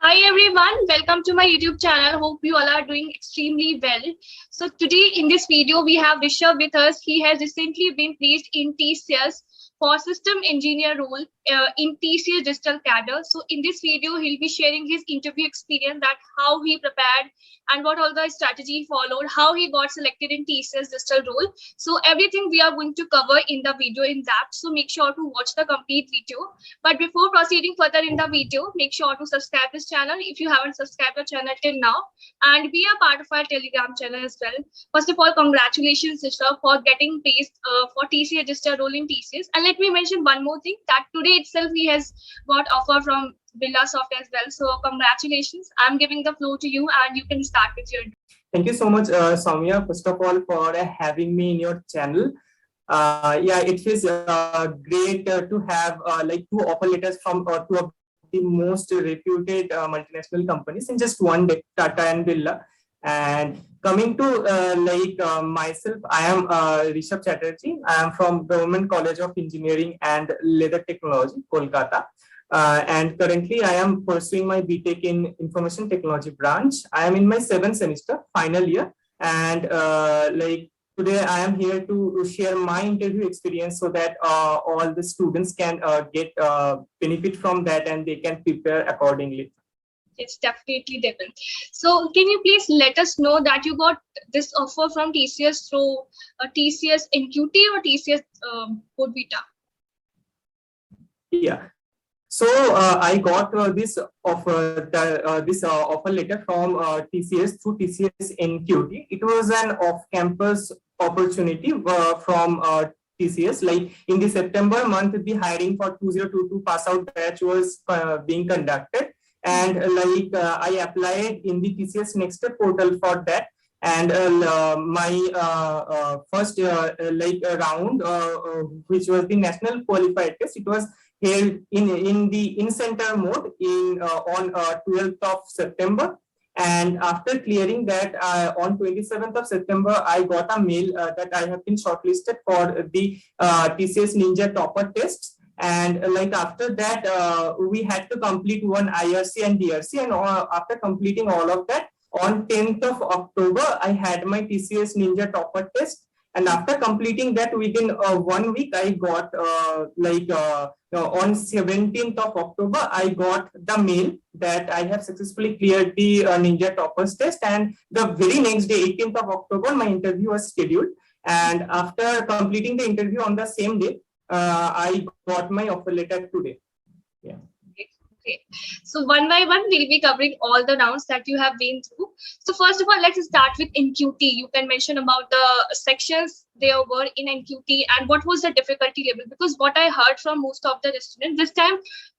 Hi everyone, welcome to my YouTube channel. Hope you all are doing extremely well. So today in this video we have Rishabh with us. He has recently been placed in TCS for system engineer role in TCS Digital Cadre. So in this video he'll be sharing his interview experience, that how he prepared and what all the strategy he followed, how he got selected in TCS Digital role. So everything we are going to cover in the video in depth. So make sure to watch the complete video. But before proceeding further in the video, make sure to subscribe this channel if you haven't subscribed the channel till now, and be a part of our Telegram channel as well. First of all, congratulations, Rishabh, for getting placed for TCS Digital role in TCS. And let me mention one more thing, that today itself he has got offer from Birlasoft as well. So congratulations. I'm giving the floor to you, and you can start with your. Thank you so much, Soumya, first of all, for having me in your channel. Yeah, it feels great to have like two offer letters from two of the most reputed multinational companies in just one day, Tata and Birla. And coming to myself, I am Rishabh Chatterjee. I am from Government College of Engineering and Leather Technology, Kolkata. And currently I am pursuing my BTech in Information Technology branch. I am in my 7th semester, final year, and today I am here to share my interview experience so that all the students can get benefit from that and they can prepare accordingly. It's definitely different. So can you please let us know that you got this offer from TCS through TCS NQT or TCS Code Vita? Yeah. So I got this offer letter from TCS through TCS NQT. It was an off-campus opportunity from TCS. Like in the September month, the hiring for 2022 pass out batch was being conducted, and I applied in the TCS Next Step portal for that. And my first round, which was the national qualified test, it was held in the in-center mode on 12th of September. And after clearing that, on 27th of September, I got a mail that I have been shortlisted for the TCS Ninja Topper tests. And after that, we had to complete one IRC and DRC. And after completing all of that, on 10th of October, I had my TCS Ninja Topper test. And after completing that within 1 week, I got on 17th of October, I got the mail that I have successfully cleared the Ninja Toppers test. And the very next day, 18th of October, my interview was scheduled. And after completing the interview on the same day, I got my offer letter today. Yeah. Okay. So one by one, we'll be covering all the rounds that you have been through. So first of all, let's start with NQT. You can mention about the sections there were in NQT and what was the difficulty level. Because what I heard from most of the students this time,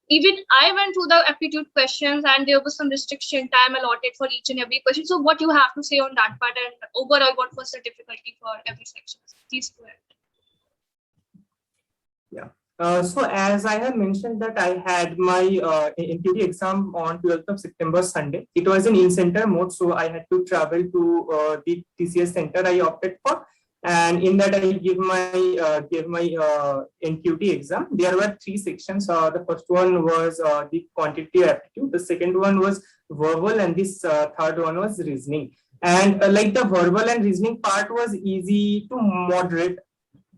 even I went through the aptitude questions and there was some restriction time allotted for each and every question. So what you have to say on that part, and overall, what was the difficulty for every section? Please go ahead. Yeah. So as I have mentioned that I had my NQT exam on 12th of September, Sunday. It was an in-center mode, so I had to travel to the TCS center I opted for. And in that I gave my NQT exam. There were 3 sections. The first one was the quantitative aptitude. The second one was verbal, and this third one was reasoning. And the verbal and reasoning part was easy to moderate.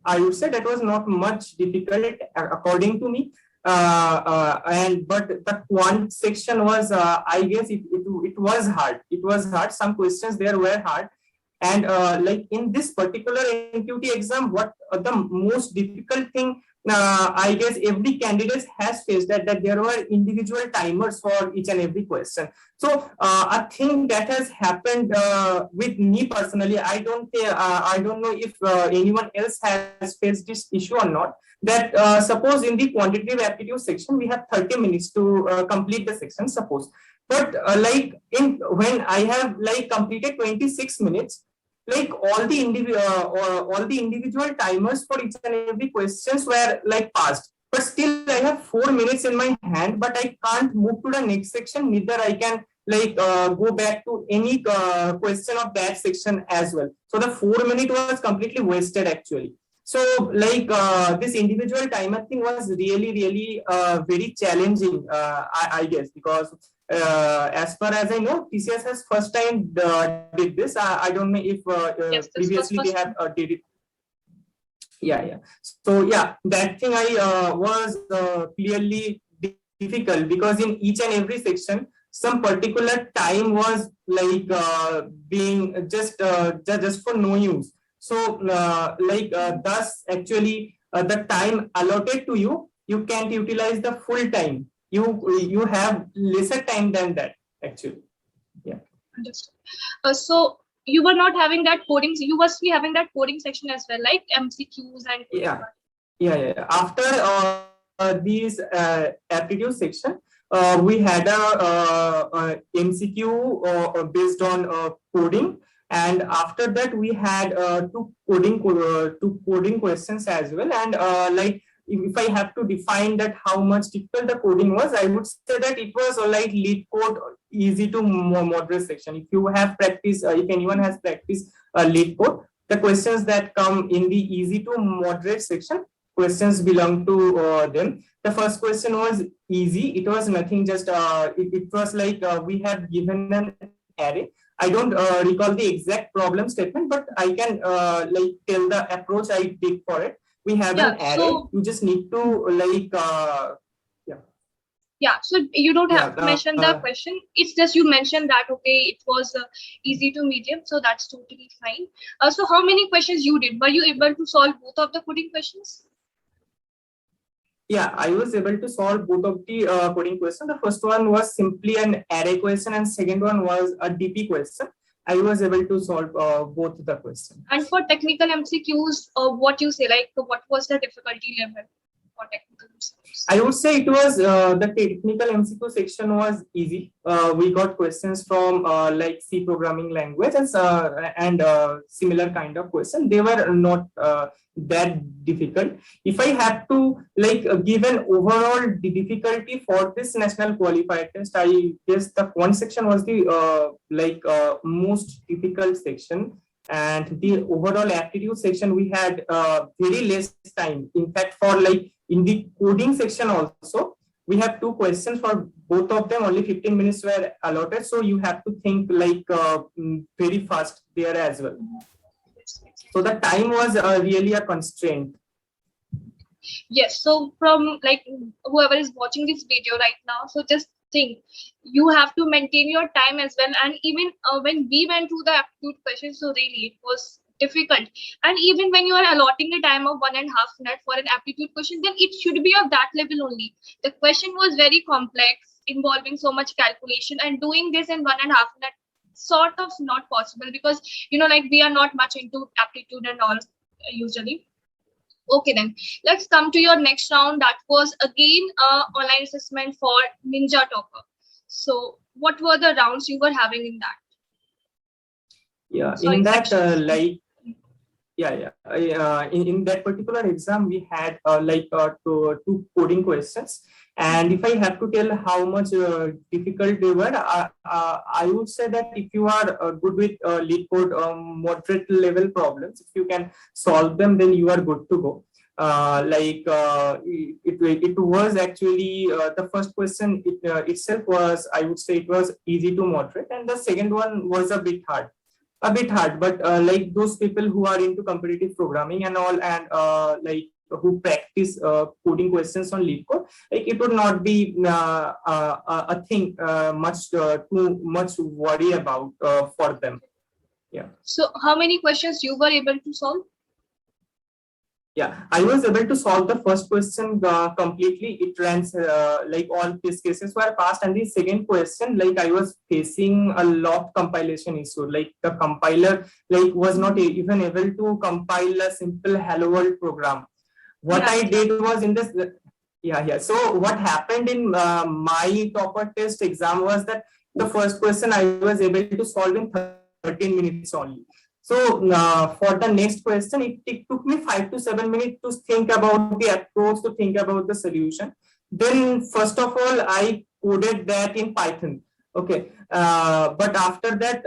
I would say that was not much difficult according to me. But the quant section was, I guess it was hard. It was hard. Some questions there were hard. And in this particular NQT exam, what the most difficult thing, I guess every candidate has faced that there were individual timers for each and every question. So a thing that has happened with me personally, I don't know if anyone else has faced this issue or not. That suppose in the quantitative aptitude section, we have 30 minutes to complete the section, suppose. But when I have completed 26 minutes, all the individual timers for each and every questions were passed. But still I have 4 minutes in my hand, but I can't move to the next section. Neither I can go back to any question of that section as well. So the 4 minute was completely wasted actually. So this individual timer thing was really very challenging, I guess, because as far as I know, TCS has first time did this. I don't know if Yes, this was previously they first have did it. Yeah. So yeah, that thing I was clearly difficult, because in each and every section, some particular time was like being just for no use. So thus actually the time allotted to you, you can't utilize the full time. You have lesser time than that actually. Yeah. understood. So you were not having that coding. You must be having that coding section as well, like MCQs and Yeah. After these aptitude section, we had MCQ based on coding, and after that we had two coding questions as well. And like if I have to define that how much difficult the coding was, I would say that it was like lead code, easy to moderate section. If you have practice, if anyone has practiced lead code, the questions that come in the easy to moderate section, questions belong to them. The first question was easy. It was nothing, just it was like we have given an array. I don't recall the exact problem statement, but I can like tell the approach I did for it. We have an array. So you just need to like so you don't have to mention the question. It's just you mentioned that okay, it was easy to medium, so that's totally fine. So how many questions you did? Were you able to solve both of the coding questions? Yeah, I was able to solve both of the coding questions. The first one was simply an array question, and second one was a DP question. I was able to solve both the questions. And for technical MCQs, what you say, like what was the difficulty level for technical MCQs? I would say it was the technical MCQ section was easy. We got questions from like C programming languages and similar kind of question. They were not that difficult. If I have to like give an overall difficulty for this national qualifier test, I guess the quant section was the most difficult section. And the overall aptitude section, we had very less time. In fact, for like in the coding section also, we have two questions. For both of them, only 15 minutes were allotted. So you have to think like very fast there as well. So the time was really a constraint. Yes. So from like whoever is watching this video right now, so just think, you have to maintain your time as well. And even when we went through the aptitude questions, so really it was difficult. And even when you are allotting a time of 1.5 minutes for an aptitude question, then it should be of that level only. The question was very complex, involving so much calculation, and doing this in 1.5 minutes sort of not possible, because you know, like we are not much into aptitude and all usually. Okay, then let's come to your next round. That was again online assessment for Ninja Topper. So what were the rounds you were having in that? Yeah, in that in that particular exam, we had two coding questions. And if I have to tell how much difficult they were, I would say that if you are good with lead code, moderate level problems, if you can solve them, then you are good to go. It was actually the first question itself was, I would say it was easy to moderate, and the second one was a bit hard. But like those people who are into competitive programming and all, and who practice coding questions on LeetCode, like it would not be a thing too much worry about for them. Yeah. So how many questions you were able to solve? Yeah, I was able to solve the first question completely. It runs like all test cases were passed, and the second question, like I was facing a lot compilation issue. Like the compiler like was not even able to compile a simple hello world program. What I did was in this so what happened in my topper test exam was that the first question I was able to solve in 13 minutes only. So for the next question, it took me 5 to 7 minutes to think about the approach, to think about the solution. Then first of all, I coded that in Python. Okay, but after that,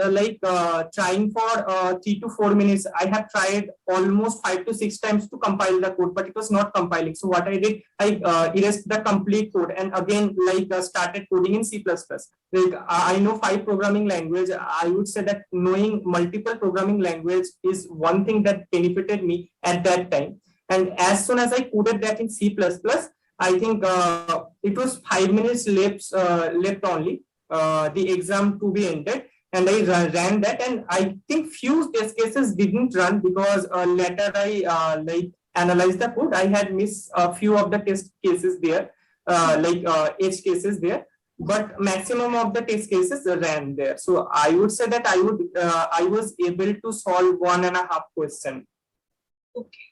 trying for 3 to 4 minutes, I have tried almost 5 to 6 times to compile the code, but it was not compiling. So what I did, I erased the complete code and again started coding in C++. Like I know 5 programming language. I would say that knowing multiple programming language is one thing that benefited me at that time. And as soon as I coded that in C++, I think it was 5 minutes left only the exam to be ended, and I ran that, and I think few test cases didn't run because later I analyzed the code. I had missed a few of the test cases there, edge cases there, but maximum of the test cases ran there. So I would say that I was able to solve 1.5 question. Okay.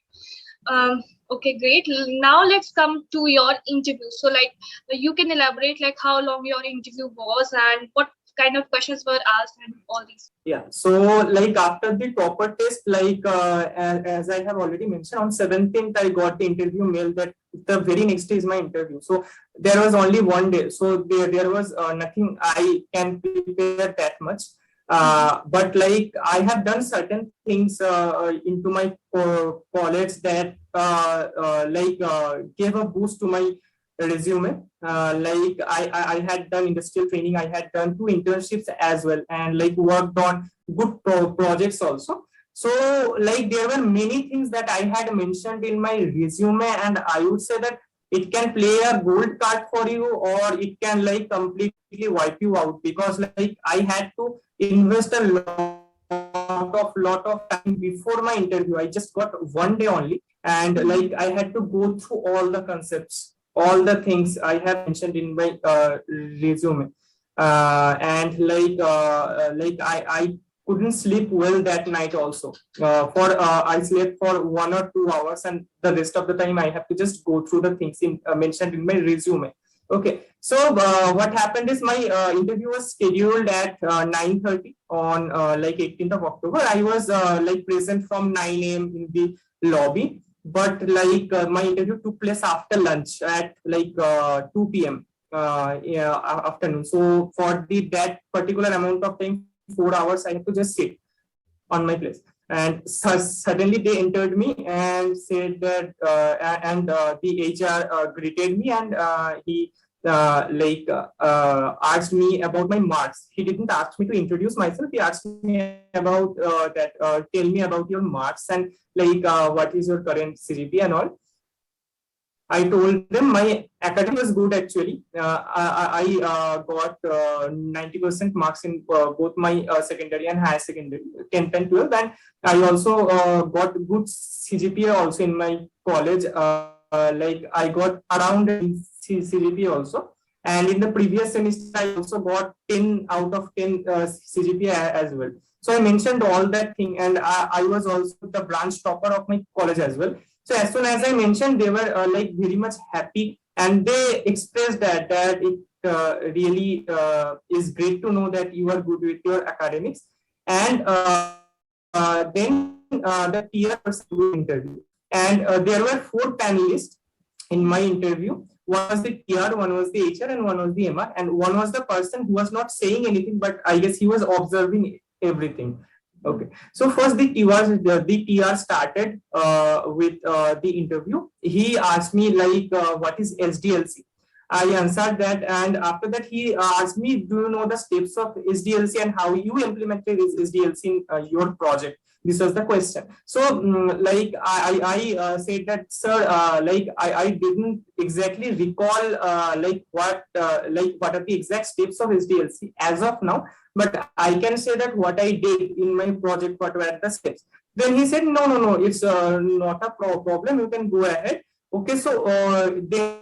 Okay, great. Now let's come to your interview. So like you can elaborate like how long your interview was and what kind of questions were asked and all these. Yeah, so like after the proper test, as I have already mentioned, on 17th I got the interview mail that the very next day is my interview. So there was only one day, so there was nothing I can prepare that much. But like I have done certain things into my college that gave a boost to my resume. I had done industrial training, I had done 2 internships as well, and like worked on good projects also. So like there were many things that I had mentioned in my resume, and I would say that it can play a gold card for you, or it can like completely wipe you out, because like I had to invest a lot of time before my interview. I just got one day only, and like I had to go through all the concepts, all the things I have mentioned in my resume, and I couldn't sleep well that night also. I slept for 1 or 2 hours, and the rest of the time I have to just go through the things mentioned in my resume. Okay, so what happened is my interview was scheduled at 9:30 on 18th of October. I was present from 9 a.m. in the lobby, but my interview took place after lunch at 2 p.m. Afternoon. So for that particular amount of time, 4 hours, I had to just sit on my place. And suddenly they entered me and said that, the HR greeted me, and he asked me about my marks. He didn't ask me to introduce myself. He asked me about tell me about your marks, and what is your current CGPA and all. I told them my academic was good actually. I got 90% marks in both my secondary and higher secondary, 10th and 12th, and I also got good CGPA also in my college. I got around CGPA also, and in the previous semester I also got 10 out of 10 CGPA as well. So I mentioned all that thing, and I was also the branch topper of my college as well. So as soon as I mentioned, they were very much happy, and they expressed that it really is great to know that you are good with your academics. And then the peer interview, and there were 4 panelists in my interview. One was the PR, one was the HR, and one was the MR, and one was the person who was not saying anything, but I guess he was observing everything. Okay, so first the TR started with the interview. He asked me what is SDLC. I answered that, and after that he asked me, do you know the steps of SDLC and how you implemented SDLC in your project? This was the question. So I said that, sir, I didn't exactly recall what are the exact steps of SDLC as of now, but I can say that what I did in my project, what were the steps. Then he said, no, it's not a problem. You can go ahead. Okay, so then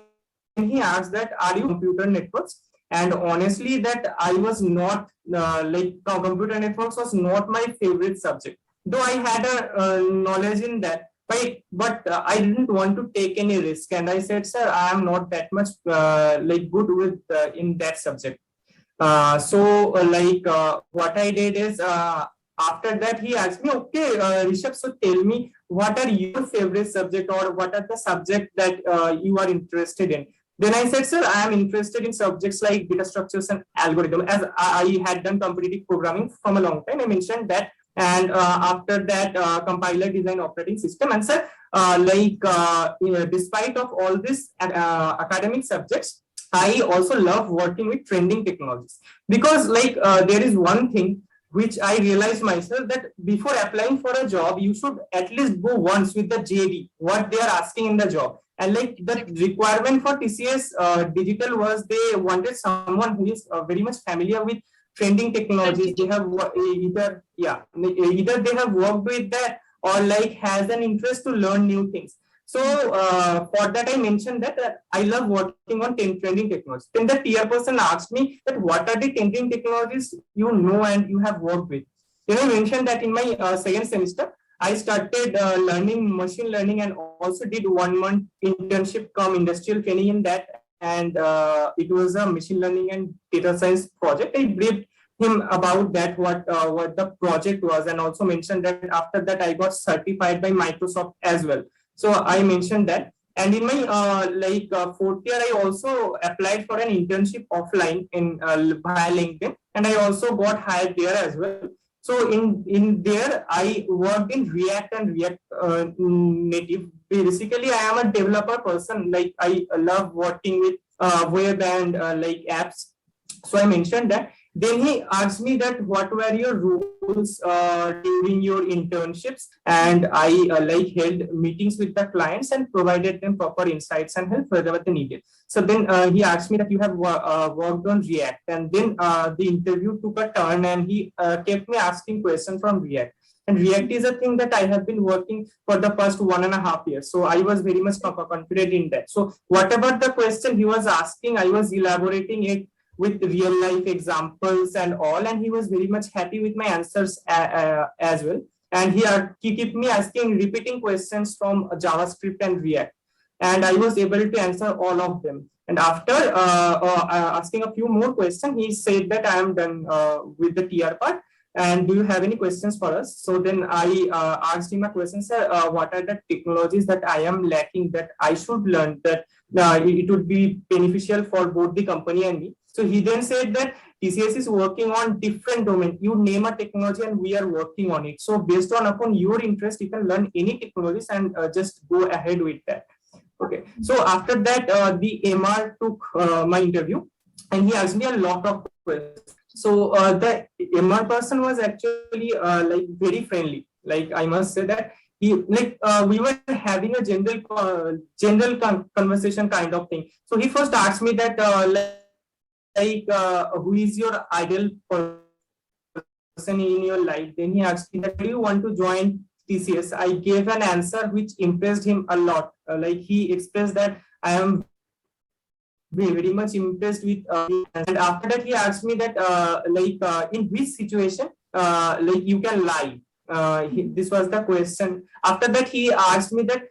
he asked that, are you computer networks? And honestly, that I was not computer networks was not my favorite subject. Though I had a knowledge in that, but I didn't want to take any risk. And I said, sir, I am not that much good with in that subject. What I did is, after that he asked me, okay, Rishabh, so tell me, what are your favorite subject, or what are the subject that you are interested in? Then I said, sir, I am interested in subjects like data structures and algorithm, as I had done competitive programming from a long time. I mentioned that. And after that, compiler design operating system. And sir, despite of all this academic subjects, I also love working with trending technologies, because there is one thing which I realized myself, that before applying for a job, you should at least go once with the JD, what they are asking in the job. And like the requirement for TCS Digital was, they wanted someone who is very much familiar with trending technologies. They have either they have worked with that, or like has an interest to learn new things. So for that, I mentioned that I love working on trending technologies. Then the tier person asked me that what are the trending technologies you know and you have worked with. Then I mentioned that in my second semester, I started learning machine learning, and also did 1 month internship come industrial training in that. And it was a machine learning and data science project. I briefed him about that, what the project was, and also mentioned that after that I got certified by Microsoft as well. So I mentioned that. And in my fourth year, I also applied for an internship offline in via LinkedIn, and I also got hired there as well. So in there, I worked in React and React Native. Basically, I am a developer person. Like I love working with web and like apps. So I mentioned that. Then he asked me that what were your roles during your internships, and I held meetings with the clients and provided them proper insights and help wherever they needed. So then he asked me that you have worked on React, and then the interview took a turn, and he kept me asking questions from React. And React is a thing that I have been working for the past 1.5 years. So I was very much confident in that. So whatever the question he was asking, I was elaborating it with real life examples and all, and he was very much happy with my answers as well. And he kept me asking repeating questions from JavaScript and React, and I was able to answer all of them. And after asking a few more questions, he said that I am done with the TR part, and do you have any questions for us? So then I asked him a question, sir, what are the technologies that I am lacking that I should learn, that it would be beneficial for both the company and me? So he then said that TCS is working on different domains. You name a technology and we are working on it. So based on upon your interest, you can learn any technologies and just go ahead with that. Okay. So after that, the MR took my interview, and he asked me a lot of questions. So the MR person was actually very friendly. Like I must say that he we were having a general conversation kind of thing. So he first asked me that who is your ideal person in your life? Then he asked me that, do you want to join TCS? I gave an answer which impressed him a lot. He expressed that I am very much impressed with and after that he asked me that in which situation you can lie. This was the question. After that he asked me that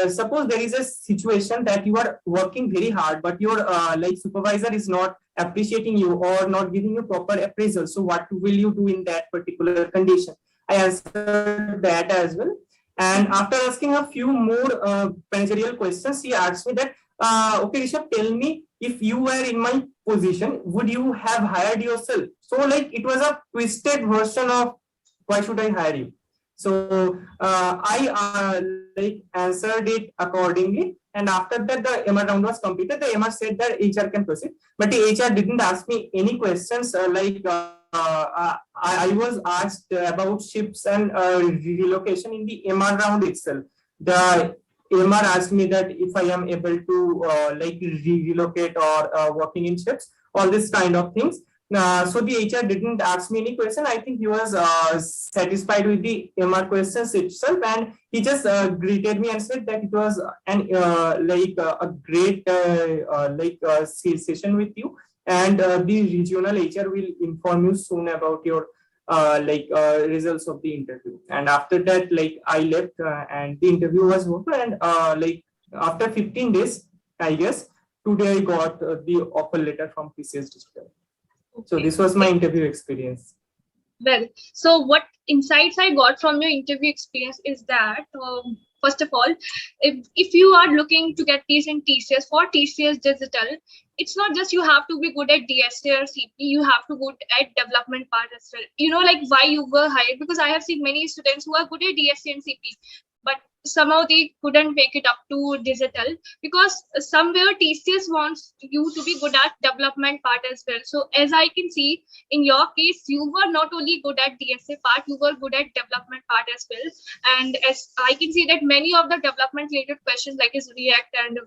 suppose there is a situation that you are working very hard, but your supervisor is not appreciating you or not giving you proper appraisal. So what will you do in that particular condition? I answered that as well. And after asking a few more managerial questions, he asked me that, okay, Rishabh, tell me, if you were in my position, would you have hired yourself? So it was a twisted version of why should I hire you? So I answered it accordingly. And after that, the MR round was completed. The MR said that HR can proceed, but the HR didn't ask me any questions. I was asked about ships and relocation in the MR round itself. The MR asked me that if I am able to relocate or working in ships, all this kind of things. So the HR didn't ask me any question. I think he was satisfied with the MR questions itself, and he just greeted me and said that it was a great session with you, and the regional HR will inform you soon about your results of the interview. And after that, I left and the interview was over, and after 15 days, I guess today I got the offer letter from TCS Digital. Okay. So this was my interview experience. Well, so what insights I got from your interview experience is that first of all, if you are looking to get these in TCS, for TCS Digital, it's not just you have to be good at DSA or CP, you have to good at development part as well. You know, like why you were hired, because I have seen many students who are good at DSA and CP, but somehow they couldn't make it up to digital, because somewhere TCS wants you to be good at development part as well. So as I can see, in your case, you were not only good at DSA part, you were good at development part as well. And as I can see that many of the development related questions like is React and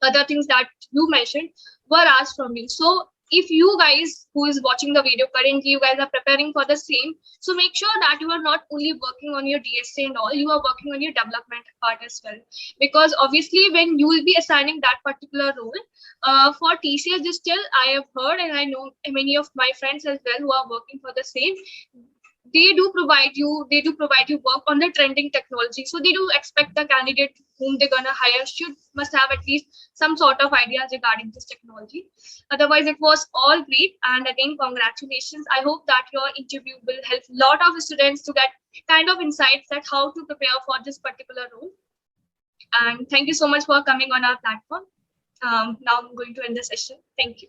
other things that you mentioned were asked from you. So if you guys who is watching the video currently, you guys are preparing for the same, so make sure that you are not only working on your DSA and all, you are working on your development part as well. Because obviously when you will be assigning that particular role, for TCS Digital, I have heard and I know many of my friends as well who are working for the same, they do provide you work on the trending technology. So they do expect the candidate whom they're gonna hire must have at least some sort of ideas regarding this technology. Otherwise, it was all great, and again, congratulations. I hope that your interview will help a lot of students to get kind of insights that how to prepare for this particular role. And thank you so much for coming on our platform. Now I'm going to end the session. Thank you.